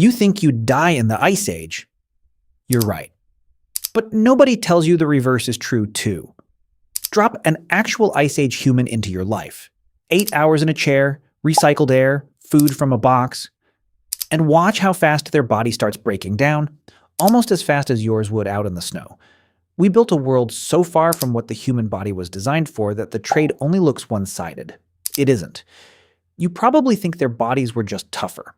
You think you'd die in the Ice Age? You're right. But nobody tells you the reverse is true too. Drop an actual Ice Age human into your life. 8 hours in a chair, recycled air, food from a box, and watch how fast their body starts breaking down, almost as fast as yours would out in the snow. We built a world so far from what the human body was designed for that the trade only looks one-sided. It isn't. You probably think their bodies were just tougher.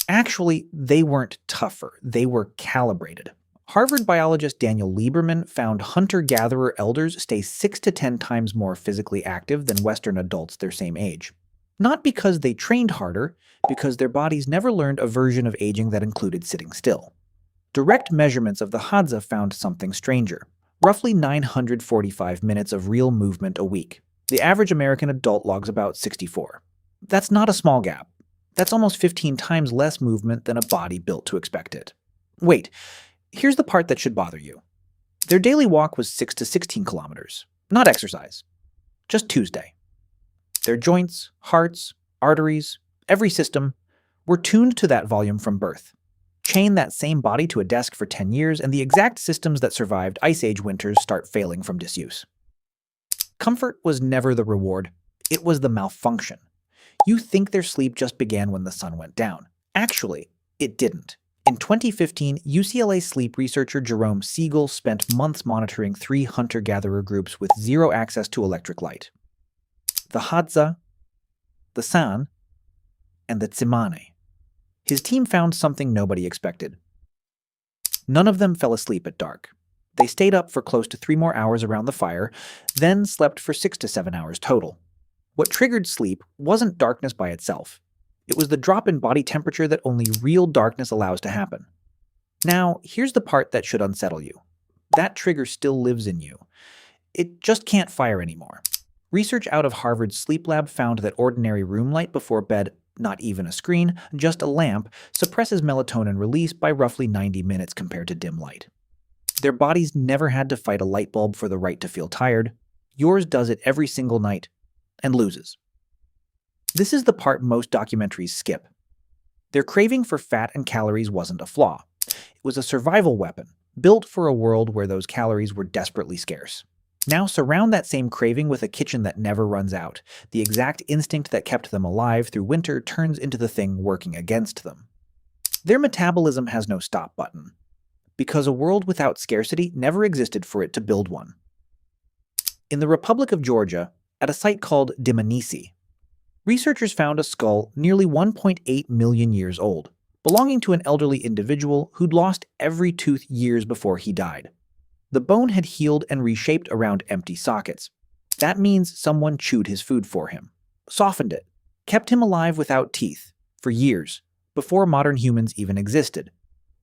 Actually, they weren't tougher. They were calibrated. Harvard biologist Daniel Lieberman found hunter-gatherer elders stay 6 to 10 times more physically active than Western adults their same age. Not because they trained harder, because their bodies never learned a version of aging that included sitting still. Direct measurements of the Hadza found something stranger. Roughly 945 minutes of real movement a week. The average American adult logs about 64. That's not a small gap. That's almost 15 times less movement than a body built to expect it. Wait, here's the part that should bother you. Their daily walk was 6 to 16 kilometers. Not exercise. Just Tuesday. Their joints, hearts, arteries, every system were tuned to that volume from birth. Chain that same body to a desk for 10 years, and the exact systems that survived Ice Age winters start failing from disuse. Comfort was never the reward. It was the malfunction. You think their sleep just began when the sun went down. Actually, it didn't. In 2015, UCLA sleep researcher Jerome Siegel spent months monitoring 3 hunter-gatherer groups with zero access to electric light. The Hadza, the San, and the Tsimane. His team found something nobody expected. None of them fell asleep at dark. They stayed up for close to 3 more hours around the fire, then slept for 6 to 7 hours total. What triggered sleep wasn't darkness by itself. It was the drop in body temperature that only real darkness allows to happen. Now, here's the part that should unsettle you. That trigger still lives in you. It just can't fire anymore. Research out of Harvard's sleep lab found that ordinary room light before bed, not even a screen, just a lamp, suppresses melatonin release by roughly 90 minutes compared to dim light. Their bodies never had to fight a light bulb for the right to feel tired. Yours does it every single night, and loses. This is the part most documentaries skip. Their craving for fat and calories wasn't a flaw. It was a survival weapon, built for a world where those calories were desperately scarce. Now surround that same craving with a kitchen that never runs out. The exact instinct that kept them alive through winter turns into the thing working against them. Their metabolism has no stop button, because a world without scarcity never existed for it to build one. In the Republic of Georgia, at a site called Dmanisi, researchers found a skull nearly 1.8 million years old, belonging to an elderly individual who'd lost every tooth years before he died. The bone had healed and reshaped around empty sockets. That means someone chewed his food for him, softened it, kept him alive without teeth, for years, before modern humans even existed.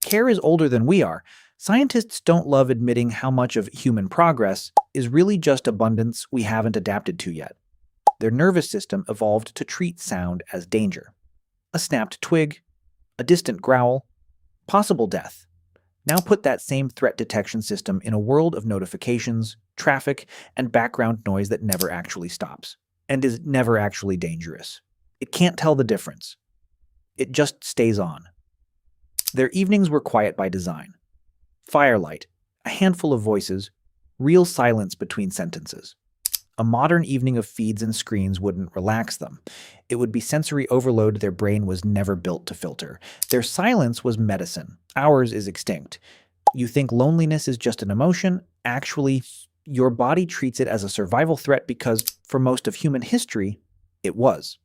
Care is older than we are. Scientists don't love admitting how much of human progress is really just abundance we haven't adapted to yet. Their nervous system evolved to treat sound as danger. A snapped twig, a distant growl, possible death. Now put that same threat detection system in a world of notifications, traffic, and background noise that never actually stops, and is never actually dangerous. It can't tell the difference. It just stays on. Their evenings were quiet by design. Firelight, a handful of voices, real silence between sentences. A modern evening of feeds and screens wouldn't relax them. It would be sensory overload their brain was never built to filter. Their silence was medicine. Ours is extinct. You think loneliness is just an emotion? Actually, your body treats it as a survival threat because, for most of human history, it was.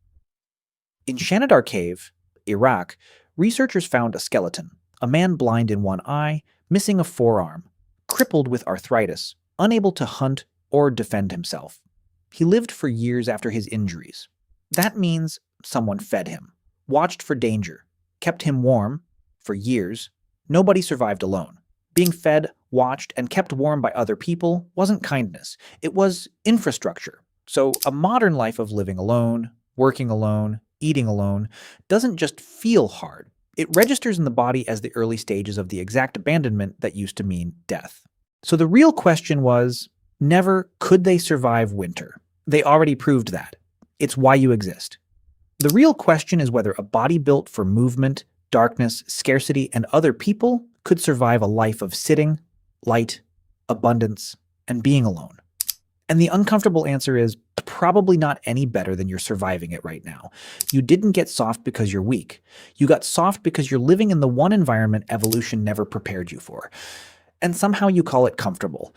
In Shanidar Cave, Iraq, researchers found a skeleton, a man blind in one eye, missing a forearm, crippled with arthritis, unable to hunt or defend himself. He lived for years after his injuries. That means someone fed him, watched for danger, kept him warm for years. Nobody survived alone. Being fed, watched, and kept warm by other people wasn't kindness. It was infrastructure. So a modern life of living alone, working alone, eating alone doesn't just feel hard. It registers in the body as the early stages of the exact abandonment that used to mean death. So the real question was, never could they survive winter. They already proved that. It's why you exist. The real question is whether a body built for movement, darkness, scarcity, and other people could survive a life of sitting, light, abundance, and being alone? And the uncomfortable answer is probably not any better than you're surviving it right now. You didn't get soft because you're weak. You got soft because you're living in the one environment evolution never prepared you for. And somehow you call it comfortable.